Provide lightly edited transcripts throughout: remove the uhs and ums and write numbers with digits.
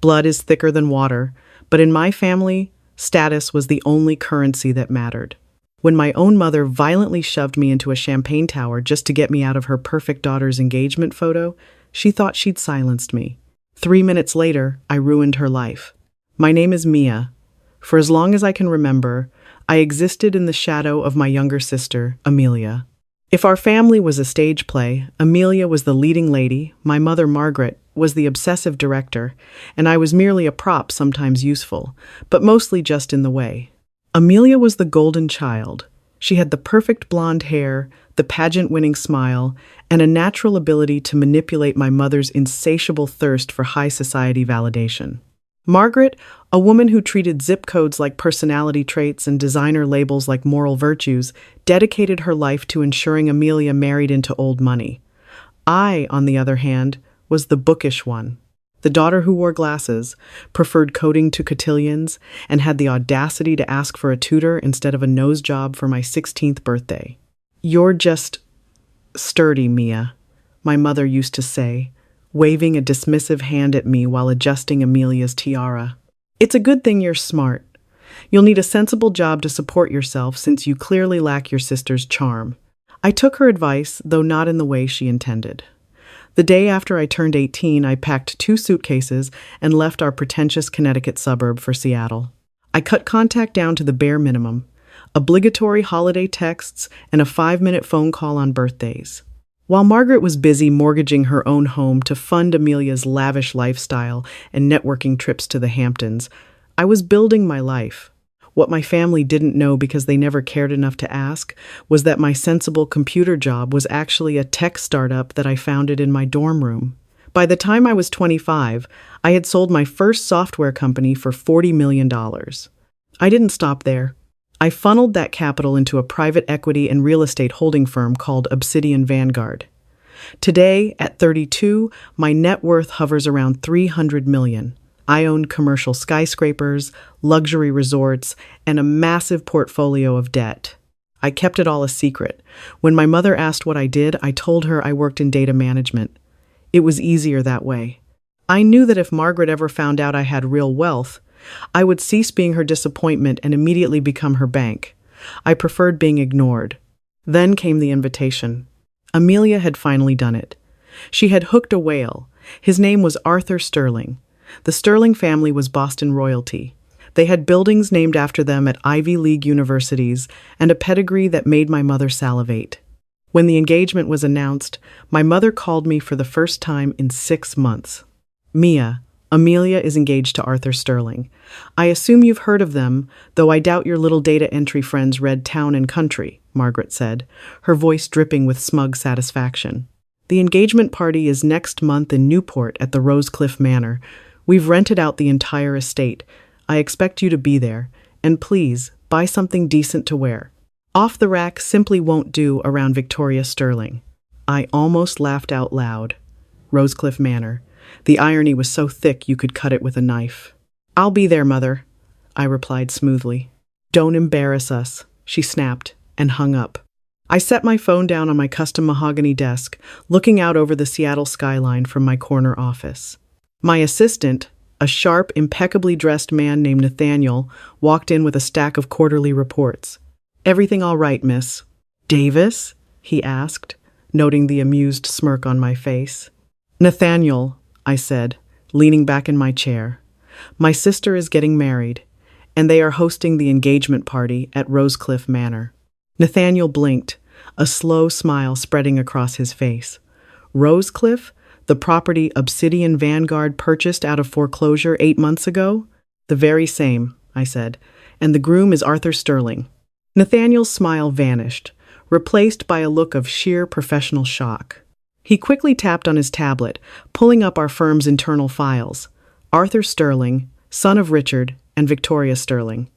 Blood is thicker than water, but in my family, status was the only currency that mattered. When my own mother violently shoved me into a champagne tower just to get me out of her perfect daughter's engagement photo, she thought she'd silenced me. 3 minutes later, I ruined her life. My name is Mia. For as long as I can remember, I existed in the shadow of my younger sister, Amelia. If our family was a stage play, Amelia was the leading lady, my mother, Margaret, was the obsessive director, and I was merely a prop, sometimes useful, but mostly just in the way. Amelia was the golden child. She had the perfect blonde hair, the pageant-winning smile, and a natural ability to manipulate my mother's insatiable thirst for high society validation. Margaret, a woman who treated zip codes like personality traits and designer labels like moral virtues, dedicated her life to ensuring Amelia married into old money. I, on the other hand, was the bookish one. The daughter who wore glasses, preferred coding to cotillions, and had the audacity to ask for a tutor instead of a nose job for my 16th birthday. "You're just sturdy, Mia," my mother used to say, waving a dismissive hand at me while adjusting Amelia's tiara. "It's a good thing you're smart. You'll need a sensible job to support yourself since you clearly lack your sister's charm." I took her advice, though not in the way she intended. The day after I turned 18, I packed 2 suitcases and left our pretentious Connecticut suburb for Seattle. I cut contact down to the bare minimum: obligatory holiday texts and a 5-minute phone call on birthdays. While Margaret was busy mortgaging her own home to fund Amelia's lavish lifestyle and networking trips to the Hamptons, I was building my life. What my family didn't know because they never cared enough to ask was that my sensible computer job was actually a tech startup that I founded in my dorm room. By the time I was 25, I had sold my first software company for $40 million. I didn't stop there. I funneled that capital into a private equity and real estate holding firm called Obsidian Vanguard. Today, at 32, my net worth hovers around $300 million. I own commercial skyscrapers, luxury resorts, and a massive portfolio of debt. I kept it all a secret. When my mother asked what I did, I told her I worked in data management. It was easier that way. I knew that if Margaret ever found out I had real wealth, I would cease being her disappointment and immediately become her bank. I preferred being ignored. Then came the invitation. Amelia had finally done it. She had hooked a whale. His name was Arthur Sterling. The Sterling family was Boston royalty. They had buildings named after them at Ivy League universities and a pedigree that made my mother salivate. When the engagement was announced, my mother called me for the first time in 6 months. "Mia, Amelia is engaged to Arthur Sterling. I assume you've heard of them, though I doubt your little data entry friends read Town and Country," Margaret said, her voice dripping with smug satisfaction. "The engagement party is next month in Newport at the Rosecliff Manor. We've rented out the entire estate. I expect you to be there. And please, buy something decent to wear. Off the rack simply won't do around Victoria Sterling." I almost laughed out loud. Rosecliff Manor. The irony was so thick you could cut it with a knife. "I'll be there, Mother," I replied smoothly. "Don't embarrass us," she snapped and hung up. I set my phone down on my custom mahogany desk, looking out over the Seattle skyline from my corner office. My assistant, a sharp, impeccably dressed man named Nathaniel, walked in with a stack of quarterly reports. "Everything all right, miss?" "Davis?" he asked, noting the amused smirk on my face. "Nathaniel," I said, leaning back in my chair. "My sister is getting married, and they are hosting the engagement party at Rosecliff Manor." Nathaniel blinked, a slow smile spreading across his face. "Rosecliff? The property Obsidian Vanguard purchased out of foreclosure 8 months ago?" "The very same," I said, "and the groom is Arthur Sterling." Nathaniel's smile vanished, replaced by a look of sheer professional shock. He quickly tapped on his tablet, pulling up our firm's internal files. Arthur Sterling, son of Richard, and Victoria Sterling.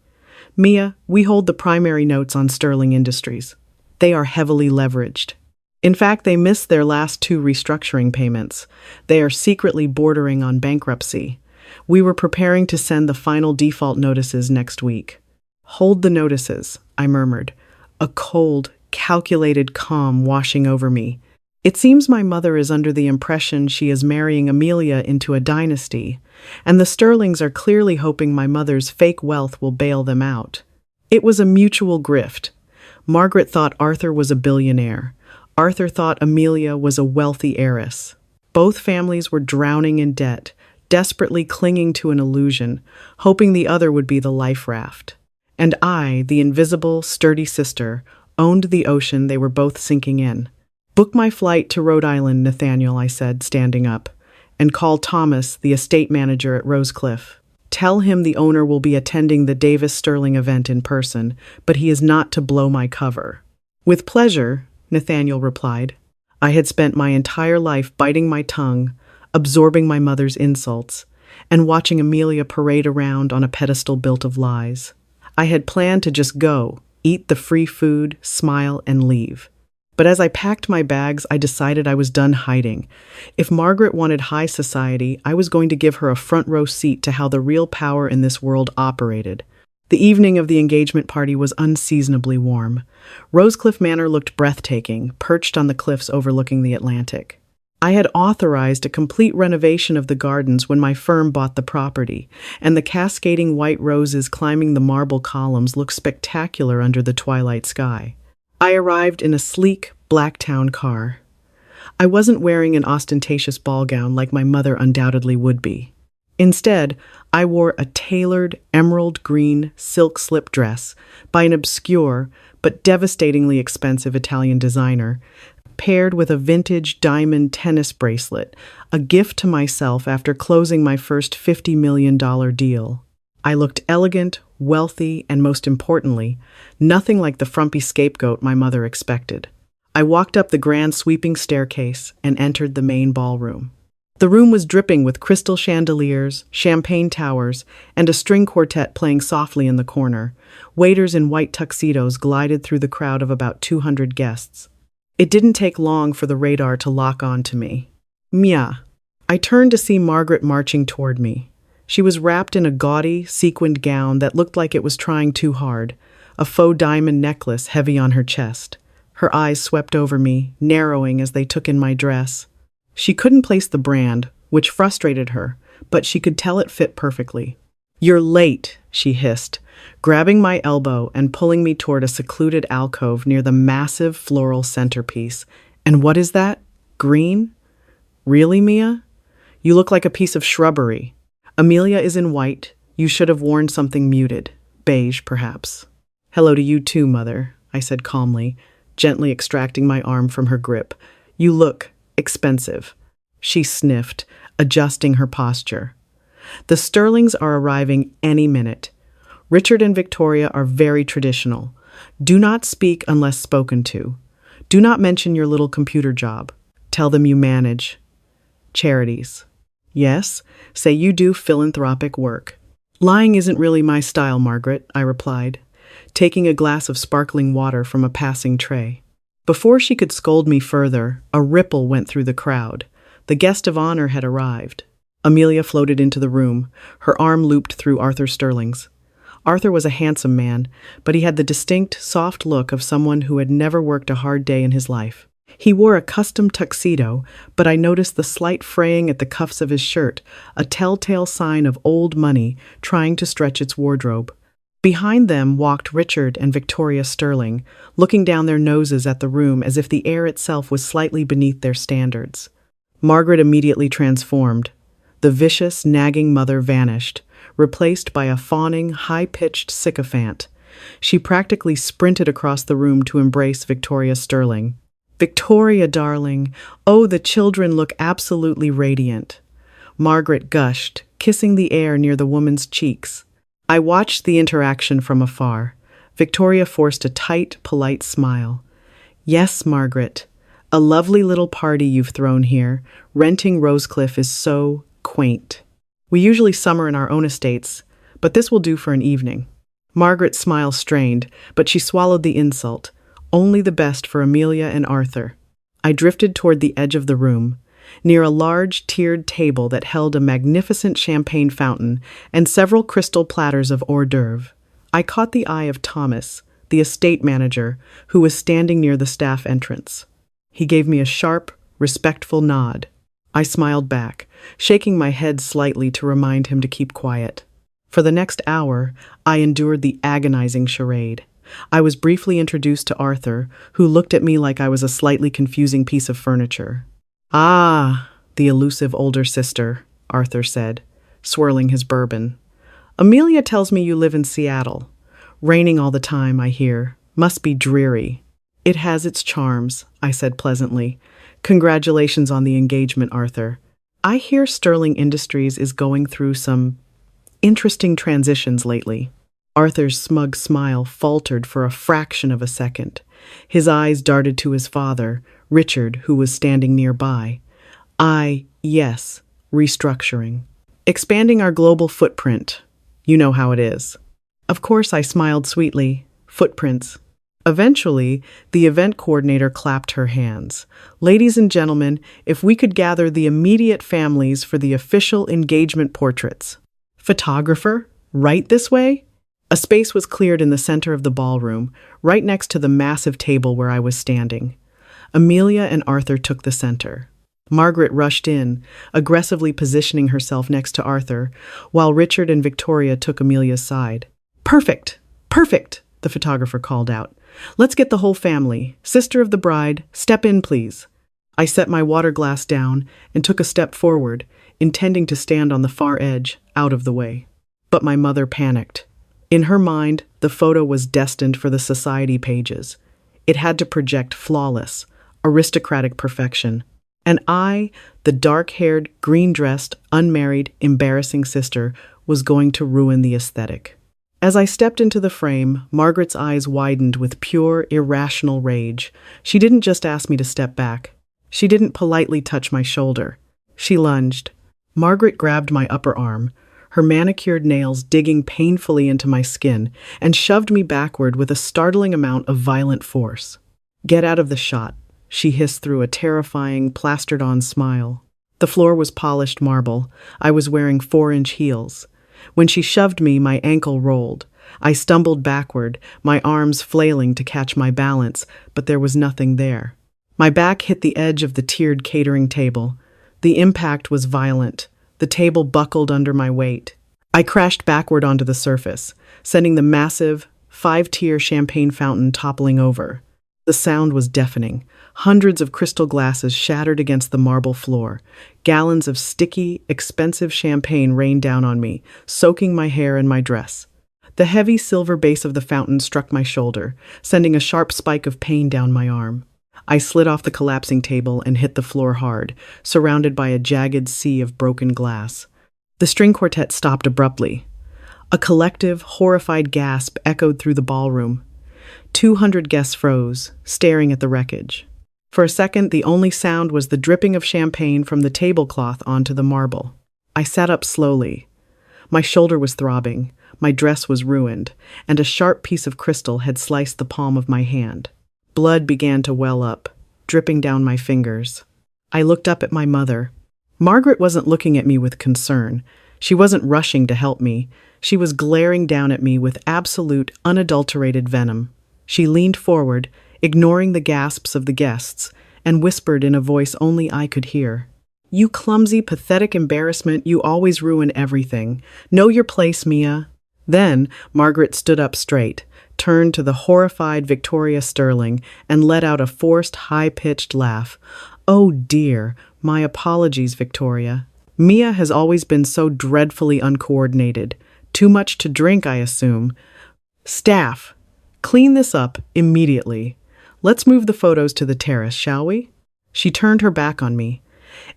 "Mia, we hold the primary notes on Sterling Industries. They are heavily leveraged. In fact, they missed their last 2 restructuring payments. They are secretly bordering on bankruptcy. We were preparing to send the final default notices next week." "Hold the notices," I murmured, a cold, calculated calm washing over me. It seems my mother is under the impression she is marrying Amelia into a dynasty, and the Sterlings are clearly hoping my mother's fake wealth will bail them out. It was a mutual grift. Margaret thought Arthur was a billionaire. Arthur thought Amelia was a wealthy heiress. Both families were drowning in debt, desperately clinging to an illusion, hoping the other would be the life raft. And I, the invisible, sturdy sister, owned the ocean they were both sinking in. "Book my flight to Rhode Island, Nathaniel," I said, standing up, "and call Thomas, the estate manager at Rosecliff. Tell him the owner will be attending the Davis Sterling event in person, but he is not to blow my cover." "With pleasure," Nathaniel replied. I had spent my entire life biting my tongue, absorbing my mother's insults, and watching Amelia parade around on a pedestal built of lies. I had planned to just go, eat the free food, smile, and leave. But as I packed my bags, I decided I was done hiding. If Margaret wanted high society, I was going to give her a front row seat to how the real power in this world operated. The evening of the engagement party was unseasonably warm. Rosecliff Manor looked breathtaking, perched on the cliffs overlooking the Atlantic. I had authorized a complete renovation of the gardens when my firm bought the property, and the cascading white roses climbing the marble columns looked spectacular under the twilight sky. I arrived in a sleek, black town car. I wasn't wearing an ostentatious ball gown like my mother undoubtedly would be. Instead, I wore a tailored emerald green silk slip dress by an obscure but devastatingly expensive Italian designer, paired with a vintage diamond tennis bracelet, a gift to myself after closing my first $50 million deal. I looked elegant, wealthy, and most importantly, nothing like the frumpy scapegoat my mother expected. I walked up the grand sweeping staircase and entered the main ballroom. The room was dripping with crystal chandeliers, champagne towers, and a string quartet playing softly in the corner. Waiters in white tuxedos glided through the crowd of about 200 guests. It didn't take long for the radar to lock on to me. Mia. I turned to see Margaret marching toward me. She was wrapped in a gaudy, sequined gown that looked like it was trying too hard, a faux diamond necklace heavy on her chest. Her eyes swept over me, narrowing as they took in my dress. She couldn't place the brand, which frustrated her, but she could tell it fit perfectly. "You're late," she hissed, grabbing my elbow and pulling me toward a secluded alcove near the massive floral centerpiece. "And what is that? Green? Really, Mia? You look like a piece of shrubbery. Amelia is in white. You should have worn something muted. Beige, perhaps." "Hello to you too, Mother," I said calmly, gently extracting my arm from her grip. "You look expensive." She sniffed, adjusting her posture. "The Sterlings are arriving any minute. Richard and Victoria are very traditional. Do not speak unless spoken to. Do not mention your little computer job. Tell them you manage charities. Yes, say you do philanthropic work." "Lying isn't really my style, Margaret," I replied, taking a glass of sparkling water from a passing tray. Before she could scold me further, a ripple went through the crowd. The guest of honor had arrived. Amelia floated into the room, her arm looped through Arthur Sterling's. Arthur was a handsome man, but he had the distinct, soft look of someone who had never worked a hard day in his life. He wore a custom tuxedo, but I noticed the slight fraying at the cuffs of his shirt, a telltale sign of old money trying to stretch its wardrobe. Behind them walked Richard and Victoria Sterling, looking down their noses at the room as if the air itself was slightly beneath their standards. Margaret immediately transformed. The vicious, nagging mother vanished, replaced by a fawning, high-pitched sycophant. She practically sprinted across the room to embrace Victoria Sterling. "Victoria, darling, oh, the children look absolutely radiant." Margaret gushed, kissing the air near the woman's cheeks. I watched the interaction from afar. Victoria forced a tight, polite smile. "Yes, Margaret, a lovely little party you've thrown here. Renting Rosecliff is so quaint. We usually summer in our own estates, but this will do for an evening." Margaret's smile strained, but she swallowed the insult. Only the best for Amelia and Arthur. I drifted toward the edge of the room, near a large tiered table that held a magnificent champagne fountain and several crystal platters of hors d'oeuvre. I caught the eye of Thomas, the estate manager, who was standing near the staff entrance. He gave me a sharp, respectful nod. I smiled back, shaking my head slightly to remind him to keep quiet. For the next hour, I endured the agonizing charade. I was briefly introduced to Arthur, who looked at me like I was a slightly confusing piece of furniture. "Ah, the elusive older sister," Arthur said, swirling his bourbon. "Amelia tells me you live in Seattle. Raining all the time, I hear. Must be dreary." "It has its charms," I said pleasantly. "Congratulations on the engagement, Arthur. I hear Sterling Industries is going through some interesting transitions lately." Arthur's smug smile faltered for a fraction of a second. His eyes darted to his father, Richard, who was standing nearby. Yes, restructuring. Expanding our global footprint. You know how it is." Of course, I smiled sweetly. Footprints. Eventually, the event coordinator clapped her hands. "Ladies and gentlemen, if we could gather the immediate families for the official engagement portraits." "Photographer? Right this way?" A space was cleared in the center of the ballroom, right next to the massive table where I was standing. Amelia and Arthur took the center. Margaret rushed in, aggressively positioning herself next to Arthur, while Richard and Victoria took Amelia's side. "Perfect! Perfect!" the photographer called out. "Let's get the whole family. Sister of the bride, step in, please." I set my water glass down and took a step forward, intending to stand on the far edge, out of the way. But my mother panicked. In her mind, the photo was destined for the society pages. It had to project flawless, aristocratic perfection. And I, the dark-haired, green-dressed, unmarried, embarrassing sister, was going to ruin the aesthetic. As I stepped into the frame, Margaret's eyes widened with pure, irrational rage. She didn't just ask me to step back. She didn't politely touch my shoulder. She lunged. Margaret grabbed my upper arm, her manicured nails digging painfully into my skin, and shoved me backward with a startling amount of violent force. "Get out of the shot," she hissed through a terrifying, plastered-on smile. The floor was polished marble. I was wearing 4-inch heels. When she shoved me, my ankle rolled. I stumbled backward, my arms flailing to catch my balance, but there was nothing there. My back hit the edge of the tiered catering table. The impact was violent. The table buckled under my weight. I crashed backward onto the surface, sending the massive, 5-tier champagne fountain toppling over. The sound was deafening. Hundreds of crystal glasses shattered against the marble floor. Gallons of sticky, expensive champagne rained down on me, soaking my hair and my dress. The heavy silver base of the fountain struck my shoulder, sending a sharp spike of pain down my arm. I slid off the collapsing table and hit the floor hard, surrounded by a jagged sea of broken glass. The string quartet stopped abruptly. A collective, horrified gasp echoed through the ballroom. 200 guests froze, staring at the wreckage. For a second, the only sound was the dripping of champagne from the tablecloth onto the marble. I sat up slowly. My shoulder was throbbing, my dress was ruined, and a sharp piece of crystal had sliced the palm of my hand. Blood began to well up, dripping down my fingers. I looked up at my mother. Margaret wasn't looking at me with concern. She wasn't rushing to help me. She was glaring down at me with absolute, unadulterated venom. She leaned forward, ignoring the gasps of the guests, and whispered in a voice only I could hear. "You clumsy, pathetic embarrassment, you always ruin everything. Know your place, Mia." Then, Margaret stood up straight, turned to the horrified Victoria Sterling, and let out a forced, high-pitched laugh. "Oh dear, my apologies, Victoria. Mia has always been so dreadfully uncoordinated. Too much to drink, I assume. Staff, clean this up immediately. Let's move the photos to the terrace, shall we?" She turned her back on me,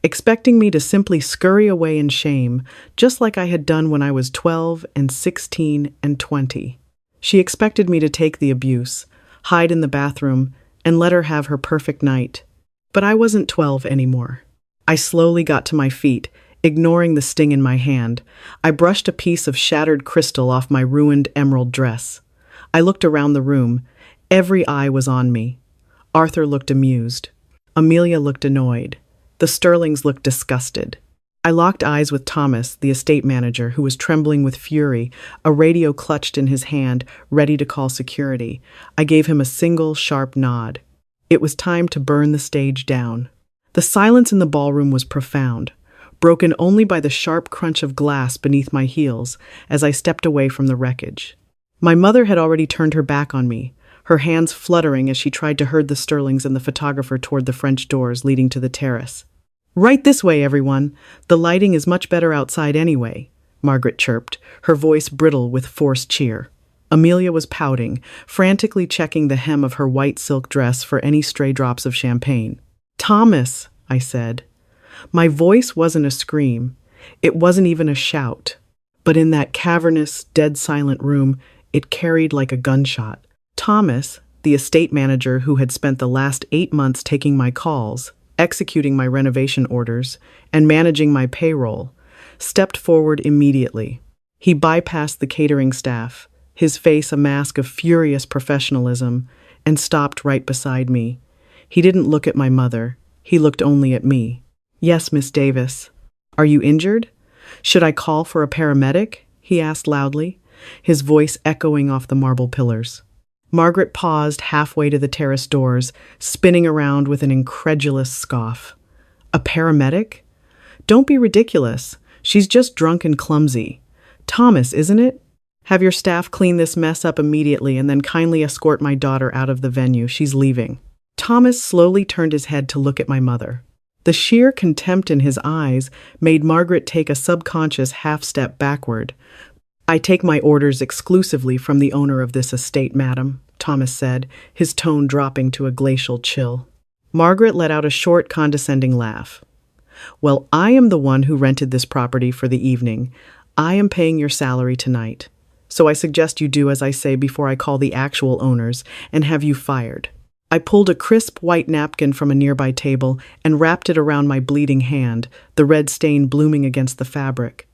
expecting me to simply scurry away in shame, just like I had done when I was 12 and 16 and 20. She expected me to take the abuse, hide in the bathroom, and let her have her perfect night. But I wasn't 12 anymore. I slowly got to my feet, ignoring the sting in my hand. I brushed a piece of shattered crystal off my ruined emerald dress. I looked around the room. Every eye was on me. Arthur looked amused. Amelia looked annoyed. The Sterlings looked disgusted. I locked eyes with Thomas, the estate manager, who was trembling with fury, a radio clutched in his hand, ready to call security. I gave him a single, sharp nod. It was time to burn the stage down. The silence in the ballroom was profound, broken only by the sharp crunch of glass beneath my heels as I stepped away from the wreckage. My mother had already turned her back on me, her hands fluttering as she tried to herd the Sterlings and the photographer toward the French doors leading to the terrace. "Right this way, everyone. The lighting is much better outside anyway," Margaret chirped, her voice brittle with forced cheer. Amelia was pouting, frantically checking the hem of her white silk dress for any stray drops of champagne. "Thomas," I said. My voice wasn't a scream. It wasn't even a shout. But in that cavernous, dead-silent room, it carried like a gunshot. Thomas, the estate manager who had spent the last 8 months taking my calls, executing my renovation orders, and managing my payroll, stepped forward immediately. He bypassed the catering staff, his face a mask of furious professionalism, and stopped right beside me. He didn't look at my mother. He looked only at me. "Yes, Miss Davis. Are you injured? Should I call for a paramedic?" he asked loudly, his voice echoing off the marble pillars. Margaret paused halfway to the terrace doors, spinning around with an incredulous scoff. "A paramedic? Don't be ridiculous. She's just drunk and clumsy. Thomas, isn't it? Have your staff clean this mess up immediately and then kindly escort my daughter out of the venue. She's leaving." Thomas slowly turned his head to look at my mother. The sheer contempt in his eyes made Margaret take a subconscious half-step backward. "I take my orders exclusively from the owner of this estate, madam," Thomas said, his tone dropping to a glacial chill. Margaret let out a short, condescending laugh. "Well, I am the one who rented this property for the evening. I am paying your salary tonight. So I suggest you do as I say before I call the actual owners and have you fired." I pulled a crisp white napkin from a nearby table and wrapped it around my bleeding hand, the red stain blooming against the fabric.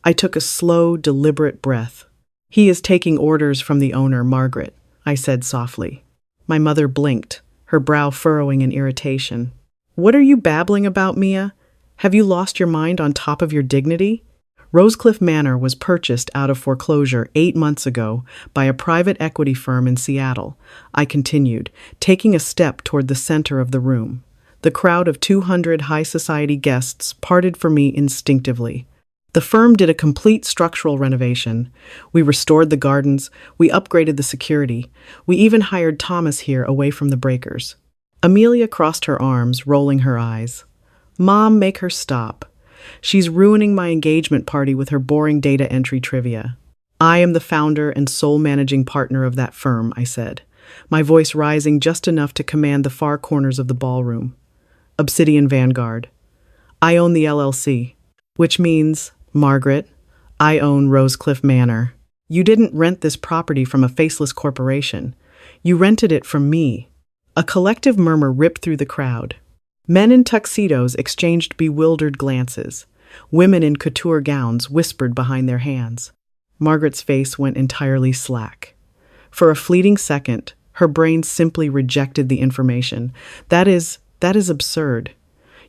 I took a slow, deliberate breath. "He is taking orders from the owner, Margaret," I said softly. My mother blinked, her brow furrowing in irritation. "What are you babbling about, Mia? Have you lost your mind on top of your dignity? Rosecliff Manor was purchased out of foreclosure 8 months ago by a private equity firm in Seattle," I continued, taking a step toward the center of the room. The crowd of 200 high society guests parted for me instinctively. The firm did a complete structural renovation. We restored the gardens, we upgraded the security, we even hired Thomas here away from the breakers. Amelia crossed her arms, rolling her eyes. "Mom, make her stop. She's ruining my engagement party with her boring data entry trivia." "I am the founder and sole managing partner of that firm," I said, my voice rising just enough to command the far corners of the ballroom. "Obsidian Vanguard. I own the LLC, which means, Margaret, I own Rosecliff Manor. You didn't rent this property from a faceless corporation. You rented it from me." A collective murmur ripped through the crowd. Men in tuxedos exchanged bewildered glances. Women in couture gowns whispered behind their hands. Margaret's face went entirely slack. For a fleeting second, her brain simply rejected the information. That is absurd.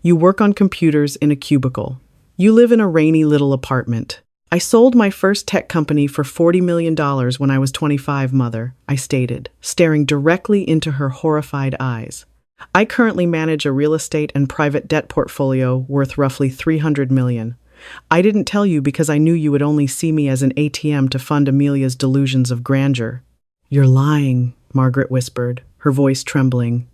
You work on computers in a cubicle. You live in a rainy little apartment. "I sold my first tech company for $40 million when I was 25, Mother," I stated, staring directly into her horrified eyes. "I currently manage a real estate and private debt portfolio worth roughly $300 million. I didn't tell you because I knew you would only see me as an ATM to fund Amelia's delusions of grandeur." "You're lying," Margaret whispered, her voice trembling.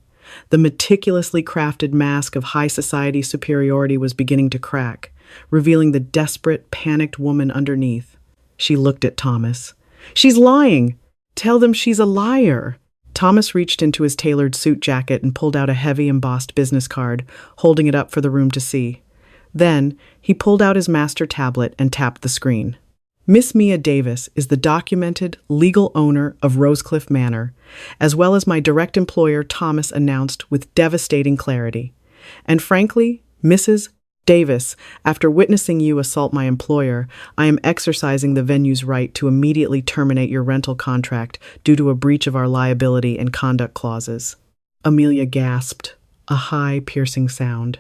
The meticulously crafted mask of high society superiority was beginning to crack, revealing the desperate, panicked woman underneath. She looked at Thomas. "She's lying! Tell them she's a liar!" Thomas reached into his tailored suit jacket and pulled out a heavy embossed business card, holding it up for the room to see. Then, he pulled out his master tablet and tapped the screen. "Miss Mia Davis is the documented, legal owner of Rosecliff Manor, as well as my direct employer," Thomas announced with devastating clarity. "And frankly, Mrs. Davis, after witnessing you assault my employer, I am exercising the venue's right to immediately terminate your rental contract due to a breach of our liability and conduct clauses." Amelia gasped, a high, piercing sound.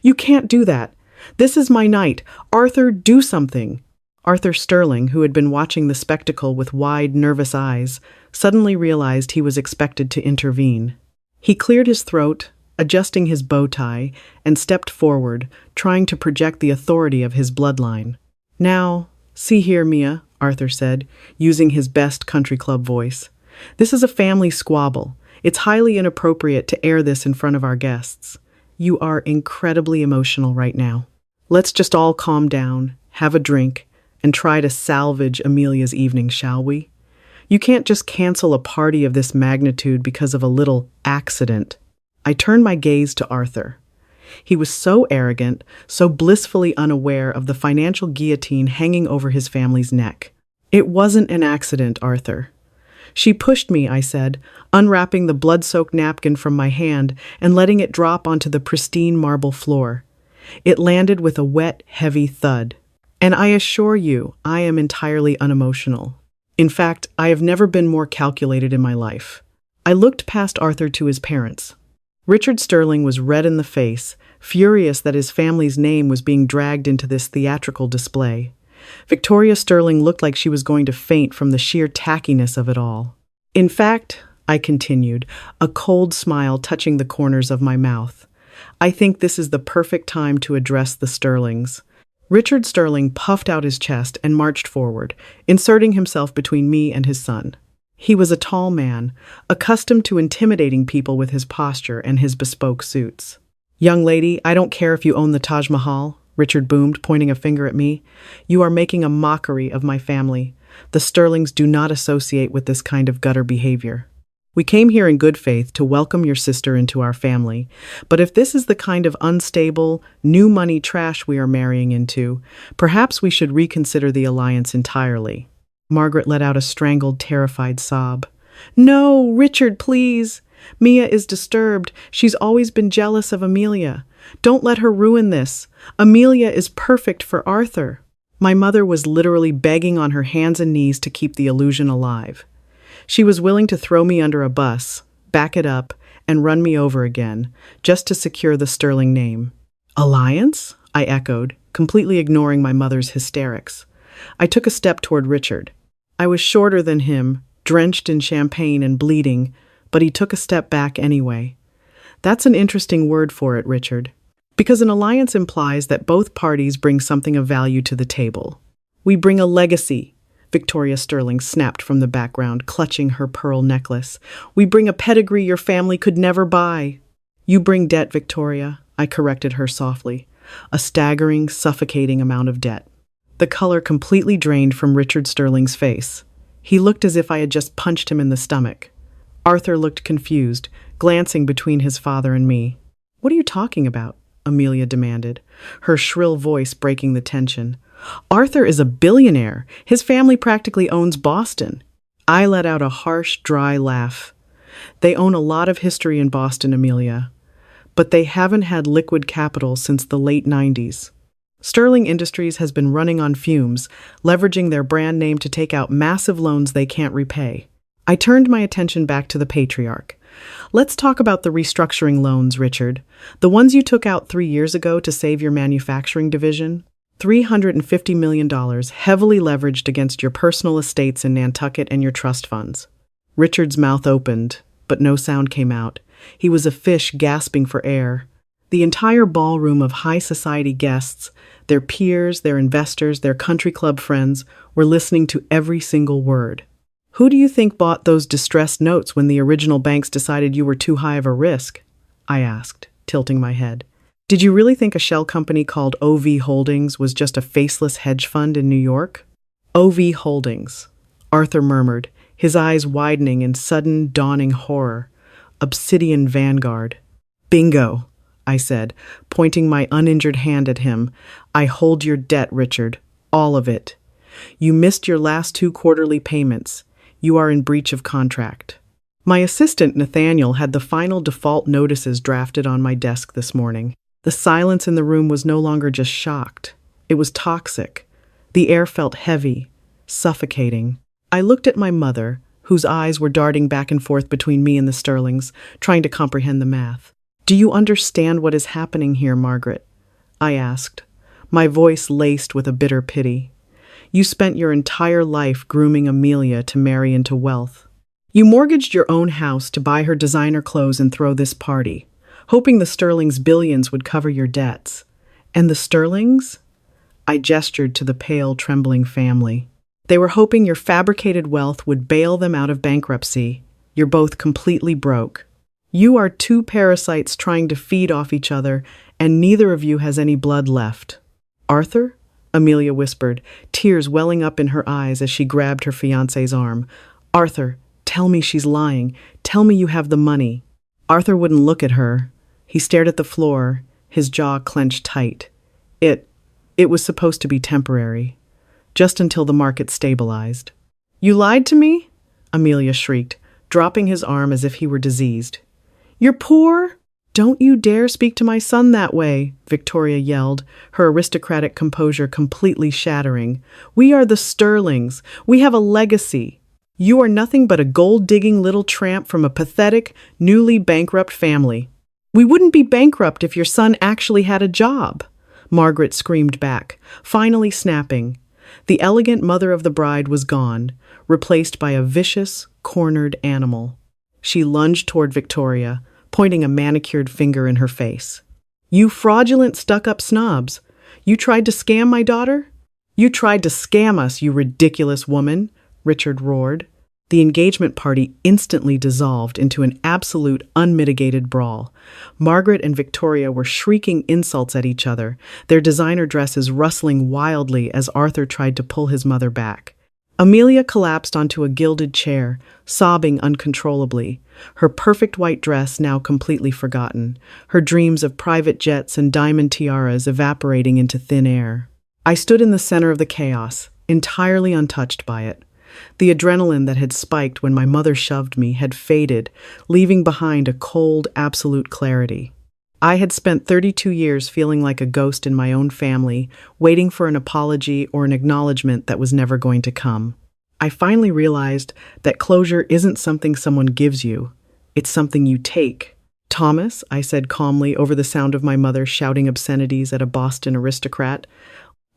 "You can't do that. This is my night. Arthur, do something." Arthur Sterling, who had been watching the spectacle with wide, nervous eyes, suddenly realized he was expected to intervene. He cleared his throat, adjusting his bow tie, and stepped forward, trying to project the authority of his bloodline. Now, see here, Mia, Arthur said, using his best country club voice. This is a family squabble. It's highly inappropriate to air this in front of our guests. You are incredibly emotional right now. Let's just all calm down, have a drink, and try to salvage Amelia's evening, shall we? You can't just cancel a party of this magnitude because of a little accident. I turned my gaze to Arthur. He was so arrogant, so blissfully unaware of the financial guillotine hanging over his family's neck. It wasn't an accident, Arthur. She pushed me, I said, unwrapping the blood-soaked napkin from my hand and letting it drop onto the pristine marble floor. It landed with a wet, heavy thud. And I assure you, I am entirely unemotional. In fact, I have never been more calculated in my life. I looked past Arthur to his parents. Richard Sterling was red in the face, furious that his family's name was being dragged into this theatrical display. Victoria Sterling looked like she was going to faint from the sheer tackiness of it all. In fact, I continued, a cold smile touching the corners of my mouth, I think this is the perfect time to address the Sterlings. Richard Sterling puffed out his chest and marched forward, inserting himself between me and his son. He was a tall man, accustomed to intimidating people with his posture and his bespoke suits. "Young lady, I don't care if you own the Taj Mahal," Richard boomed, pointing a finger at me. "You are making a mockery of my family. The Sterlings do not associate with this kind of gutter behavior. We came here in good faith to welcome your sister into our family, but if this is the kind of unstable, new money trash we are marrying into, perhaps we should reconsider the alliance entirely." Margaret let out a strangled, terrified sob. "No, Richard, please. Mia is disturbed. She's always been jealous of Amelia. Don't let her ruin this. Amelia is perfect for Arthur." My mother was literally begging on her hands and knees to keep the illusion alive. She was willing to throw me under a bus, back it up, and run me over again, just to secure the Sterling name. "Alliance?" I echoed, completely ignoring my mother's hysterics. I took a step toward Richard. I was shorter than him, drenched in champagne and bleeding, but he took a step back anyway. "That's an interesting word for it, Richard. Because an alliance implies that both parties bring something of value to the table. We bring a legacy," Victoria Sterling snapped from the background, clutching her pearl necklace. "We bring a pedigree your family could never buy." "You bring debt, Victoria," I corrected her softly. "A staggering, suffocating amount of debt." The color completely drained from Richard Sterling's face. He looked as if I had just punched him in the stomach. Arthur looked confused, glancing between his father and me. "What are you talking about?" Amelia demanded, her shrill voice breaking the tension. "Arthur is a billionaire. His family practically owns Boston." I let out a harsh, dry laugh. "They own a lot of history in Boston, Amelia. But they haven't had liquid capital since the late 90s. Sterling Industries has been running on fumes, leveraging their brand name to take out massive loans they can't repay." I turned my attention back to the patriarch. "Let's talk about the restructuring loans, Richard. The ones you took out 3 years ago to save your manufacturing division. $350 million, heavily leveraged against your personal estates in Nantucket and your trust funds." Richard's mouth opened, but no sound came out. He was a fish gasping for air. The entire ballroom of high society guests, their peers, their investors, their country club friends, were listening to every single word. "Who do you think bought those distressed notes when the original banks decided you were too high of a risk?" I asked, tilting my head. "Did you really think a shell company called OV Holdings was just a faceless hedge fund in New York?" "OV Holdings," Arthur murmured, his eyes widening in sudden, dawning horror. "Obsidian Vanguard." "Bingo," I said, pointing my uninjured hand at him. "I hold your debt, Richard. All of it. You missed your last 2 quarterly payments. You are in breach of contract." My assistant, Nathaniel, had the final default notices drafted on my desk this morning. The silence in the room was no longer just shocked. It was toxic. The air felt heavy, suffocating. I looked at my mother, whose eyes were darting back and forth between me and the Sterlings, trying to comprehend the math. "Do you understand what is happening here, Margaret?" I asked, my voice laced with a bitter pity. "You spent your entire life grooming Amelia to marry into wealth. You mortgaged your own house to buy her designer clothes and throw this party, hoping the Sterling's billions would cover your debts. And the Sterlings? I gestured to the pale, trembling family. They were hoping your fabricated wealth would bail them out of bankruptcy. You're both completely broke. You are two parasites trying to feed off each other, and neither of you has any blood left. Arthur? Amelia whispered, tears welling up in her eyes as she grabbed her fiancé's arm. Arthur, tell me she's lying. Tell me you have the money. Arthur wouldn't look at her. He stared at the floor, his jaw clenched tight. It was supposed to be temporary, just until the market stabilized. You lied to me? Amelia shrieked, dropping his arm as if he were diseased. You're poor? Don't you dare speak to my son that way, Victoria yelled, her aristocratic composure completely shattering. We are the Sterlings. We have a legacy. You are nothing but a gold-digging little tramp from a pathetic, newly bankrupt family. We wouldn't be bankrupt if your son actually had a job, Margaret screamed back, finally snapping. The elegant mother of the bride was gone, replaced by a vicious, cornered animal. She lunged toward Victoria, pointing a manicured finger in her face. You fraudulent, stuck-up snobs! You tried to scam my daughter? You tried to scam us, you ridiculous woman! Richard roared. The engagement party instantly dissolved into an absolute, unmitigated brawl. Margaret and Victoria were shrieking insults at each other, their designer dresses rustling wildly as Arthur tried to pull his mother back. Amelia collapsed onto a gilded chair, sobbing uncontrollably, her perfect white dress now completely forgotten, her dreams of private jets and diamond tiaras evaporating into thin air. I stood in the center of the chaos, entirely untouched by it. The adrenaline that had spiked when my mother shoved me had faded, leaving behind a cold, absolute clarity. I had spent 32 years feeling like a ghost in my own family, waiting for an apology or an acknowledgement that was never going to come. I finally realized that closure isn't something someone gives you, it's something you take. Thomas, I said calmly over the sound of my mother shouting obscenities at a Boston aristocrat.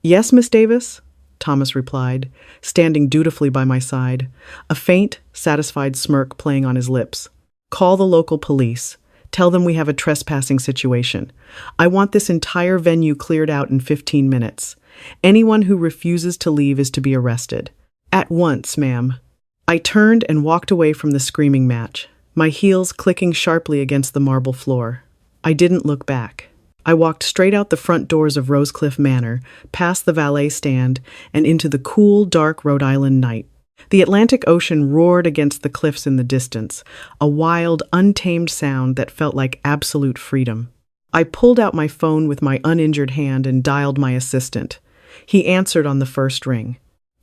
Yes, Miss Davis? Thomas replied, standing dutifully by my side, a faint, satisfied smirk playing on his lips. Call the local police. Tell them we have a trespassing situation. I want this entire venue cleared out in 15 minutes. Anyone who refuses to leave is to be arrested. At once, ma'am. I turned and walked away from the screaming match, my heels clicking sharply against the marble floor. I didn't look back. I walked straight out the front doors of Rosecliff Manor, past the valet stand, and into the cool, dark Rhode Island night. The Atlantic Ocean roared against the cliffs in the distance, a wild, untamed sound that felt like absolute freedom. I pulled out my phone with my uninjured hand and dialed my assistant. He answered on the first ring.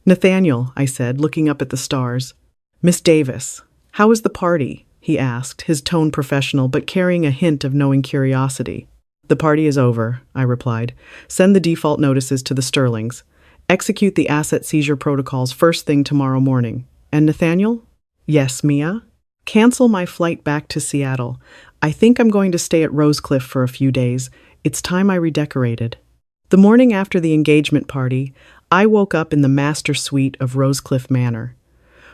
Nathaniel, I said, looking up at the stars. Miss Davis, how was the party? He asked, his tone professional but carrying a hint of knowing curiosity. The party is over, I replied. Send the default notices to the Sterlings. Execute the asset seizure protocols first thing tomorrow morning. And Nathaniel? Yes, Mia? Cancel my flight back to Seattle. I think I'm going to stay at Rosecliff for a few days. It's time I redecorated. The morning after the engagement party, I woke up in the master suite of Rosecliff Manor.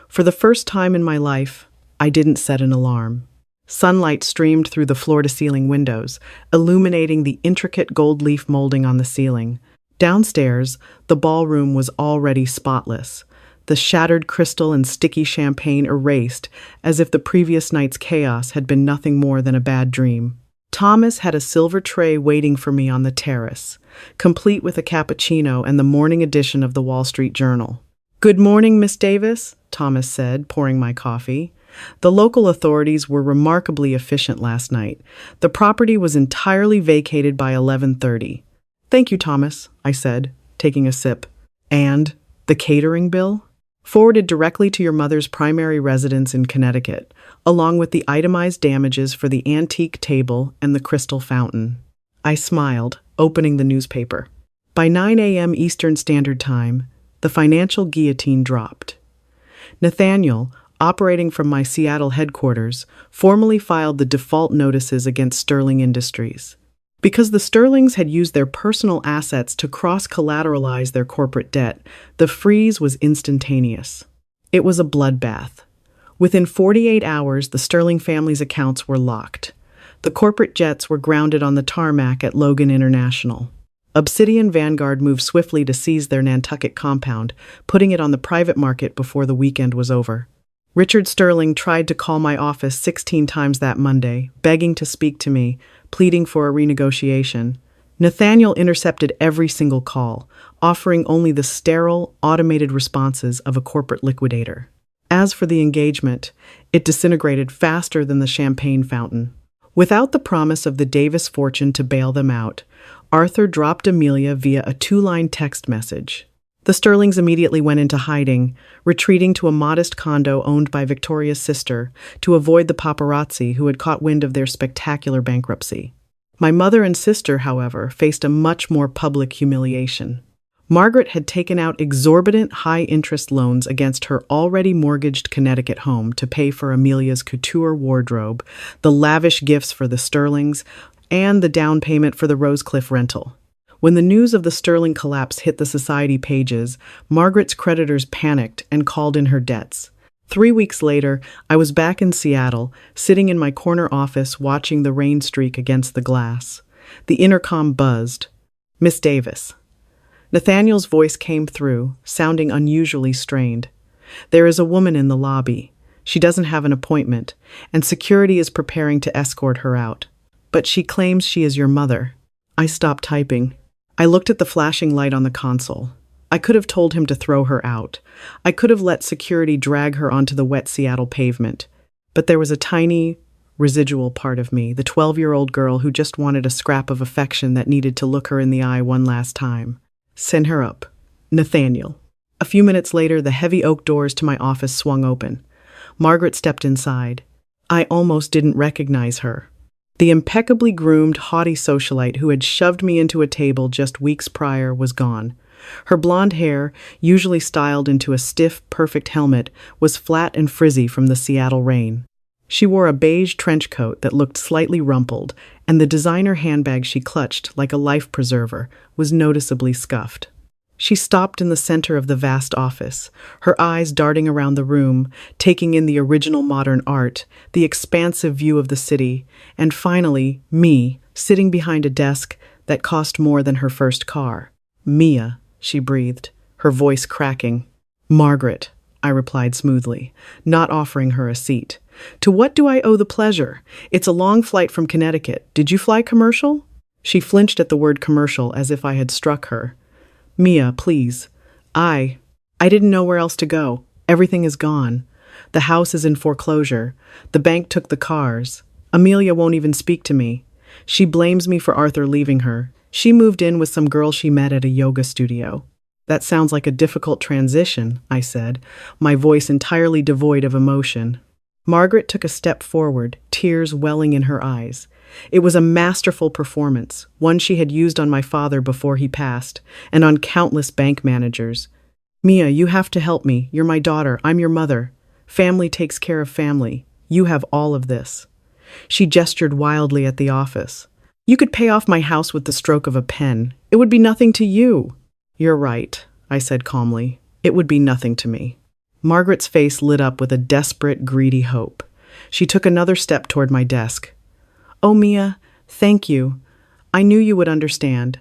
For the first time in my life, I didn't set an alarm. Sunlight streamed through the floor-to-ceiling windows, illuminating the intricate gold leaf molding on the ceiling. Downstairs, the ballroom was already spotless, the shattered crystal and sticky champagne erased as if the previous night's chaos had been nothing more than a bad dream. Thomas had a silver tray waiting for me on the terrace, complete with a cappuccino and the morning edition of the Wall Street Journal. Good morning, Miss Davis, Thomas said, pouring my coffee. The local authorities were remarkably efficient last night. The property was entirely vacated by 11:30. Thank you, Thomas, I said, taking a sip. And the catering bill? Forwarded directly to your mother's primary residence in Connecticut, along with the itemized damages for the antique table and the crystal fountain. I smiled, opening the newspaper. By 9 a.m. Eastern Standard Time, the financial guillotine dropped. Nathaniel, operating from my Seattle headquarters, formally filed the default notices against Sterling Industries. Because the Sterlings had used their personal assets to cross-collateralize their corporate debt, the freeze was instantaneous. It was a bloodbath. Within 48 hours, the Sterling family's accounts were locked. The corporate jets were grounded on the tarmac at Logan International. Obsidian Vanguard moved swiftly to seize their Nantucket compound, putting it on the private market before the weekend was over. Richard Sterling tried to call my office 16 times that Monday, begging to speak to me, pleading for a renegotiation. Nathaniel intercepted every single call, offering only the sterile, automated responses of a corporate liquidator. As for the engagement, it disintegrated faster than the champagne fountain. Without the promise of the Davis fortune to bail them out, Arthur dropped Amelia via a 2-line text message. The Sterlings immediately went into hiding, retreating to a modest condo owned by Victoria's sister to avoid the paparazzi who had caught wind of their spectacular bankruptcy. My mother and sister, however, faced a much more public humiliation. Margaret had taken out exorbitant high-interest loans against her already mortgaged Connecticut home to pay for Amelia's couture wardrobe, the lavish gifts for the Sterlings, and the down payment for the Rosecliff rental. When the news of the Sterling collapse hit the society pages, Margaret's creditors panicked and called in her debts. 3 weeks later, I was back in Seattle, sitting in my corner office watching the rain streak against the glass. The intercom buzzed. "Miss Davis." Nathaniel's voice came through, sounding unusually strained. "There is a woman in the lobby. She doesn't have an appointment, and security is preparing to escort her out. But she claims she is your mother." I stopped typing. I looked at the flashing light on the console. I could have told him to throw her out. I could have let security drag her onto the wet Seattle pavement. But there was a tiny, residual part of me, the 12-year-old girl who just wanted a scrap of affection that needed to look her in the eye one last time. "Send her up. Nathaniel." A few minutes later, the heavy oak doors to my office swung open. Margaret stepped inside. I almost didn't recognize her. The impeccably groomed, haughty socialite who had shoved me into a table just weeks prior was gone. Her blonde hair, usually styled into a stiff, perfect helmet, was flat and frizzy from the Seattle rain. She wore a beige trench coat that looked slightly rumpled, and the designer handbag she clutched, like a life preserver, was noticeably scuffed. She stopped in the center of the vast office, her eyes darting around the room, taking in the original modern art, the expansive view of the city, and finally, me, sitting behind a desk that cost more than her first car. "Mia," she breathed, her voice cracking. "Margaret," I replied smoothly, not offering her a seat. "To what do I owe the pleasure? It's a long flight from Connecticut. Did you fly commercial?" She flinched at the word commercial as if I had struck her. "Mia, please. I didn't know where else to go. Everything is gone. The house is in foreclosure. The bank took the cars. Amelia won't even speak to me. She blames me for Arthur leaving her. She moved in with some girl she met at a yoga studio." "That sounds like a difficult transition," I said, my voice entirely devoid of emotion. Margaret took a step forward, tears welling in her eyes. It was a masterful performance, one she had used on my father before he passed, and on countless bank managers. "Mia, you have to help me. You're my daughter. I'm your mother. Family takes care of family. You have all of this." She gestured wildly at the office. "You could pay off my house with the stroke of a pen. It would be nothing to you." "You're right," I said calmly. "It would be nothing to me." Margaret's face lit up with a desperate, greedy hope. She took another step toward my desk. "Oh, Mia, thank you. I knew you would understand.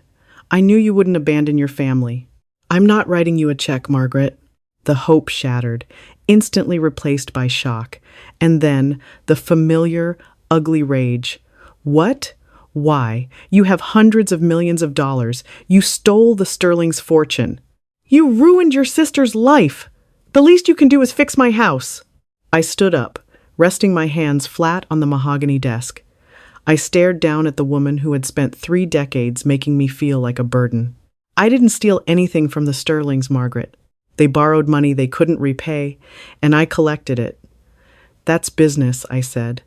I knew you wouldn't abandon your family. I'm not writing you a check, Margaret." The hope shattered, instantly replaced by shock, and then the familiar, ugly rage. "What? Why? You have hundreds of millions of dollars. You stole the Sterling's fortune. You ruined your sister's life. The least you can do is fix my house." I stood up, resting my hands flat on the mahogany desk. I stared down at the woman who had spent 3 decades making me feel like a burden. "I didn't steal anything from the Sterlings, Margaret. They borrowed money they couldn't repay, and I collected it." "That's business," I said,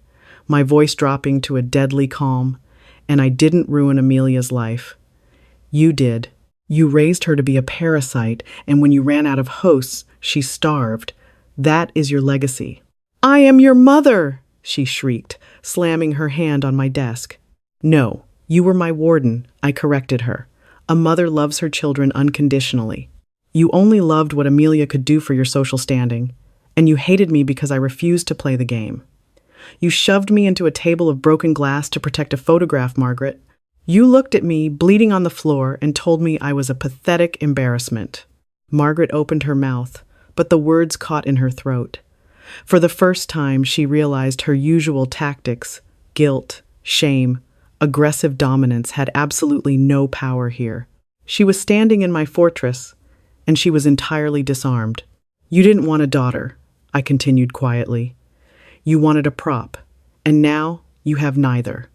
my voice dropping to a deadly calm. "And I didn't ruin Amelia's life. You did. You raised her to be a parasite, and when you ran out of hosts, she starved. That is your legacy." "I am your mother!" she shrieked, slamming her hand on my desk. "No, you were my warden," I corrected her. "A mother loves her children unconditionally. You only loved what Amelia could do for your social standing. And you hated me because I refused to play the game. You shoved me into a table of broken glass to protect a photograph, Margaret. You looked at me, bleeding on the floor, and told me I was a pathetic embarrassment. Margaret opened her mouth, but the words caught in her throat. For the first time, she realized her usual tactics, guilt, shame, aggressive dominance, had absolutely no power here. She was standing in my fortress, and she was entirely disarmed. You didn't want a daughter, I continued quietly. You wanted a prop, and now you have neither.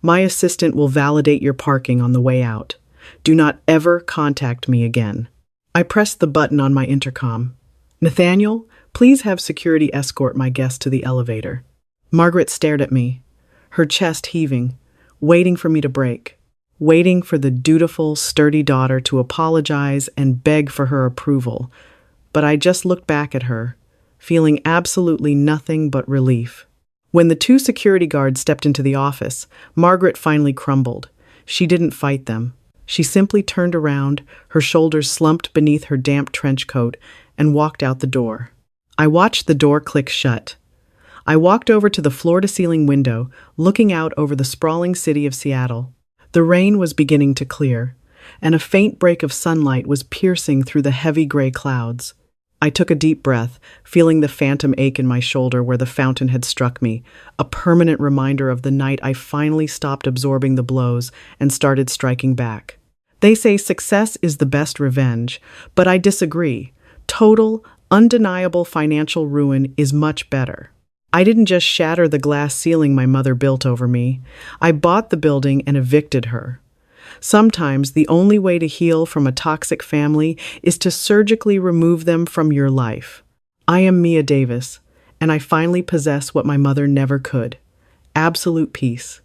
My assistant will validate your parking on the way out. Do not ever contact me again. I pressed the button on my intercom. Nathaniel, please have security escort my guest to the elevator. Margaret stared at me, her chest heaving, waiting for me to break, waiting for the dutiful, sturdy daughter to apologize and beg for her approval. But I just looked back at her, feeling absolutely nothing but relief. When the two security guards stepped into the office, Margaret finally crumbled. She didn't fight them. She simply turned around, her shoulders slumped beneath her damp trench coat, and walked out the door. I watched the door click shut. I walked over to the floor-to-ceiling window, looking out over the sprawling city of Seattle. The rain was beginning to clear, and a faint break of sunlight was piercing through the heavy gray clouds. I took a deep breath, feeling the phantom ache in my shoulder where the fountain had struck me, a permanent reminder of the night I finally stopped absorbing the blows and started striking back. They say success is the best revenge, but I disagree. Total, undeniable financial ruin is much better. I didn't just shatter the glass ceiling my mother built over me. I bought the building and evicted her. Sometimes the only way to heal from a toxic family is to surgically remove them from your life. I am Mia Davis, and I finally possess what my mother never could: absolute peace.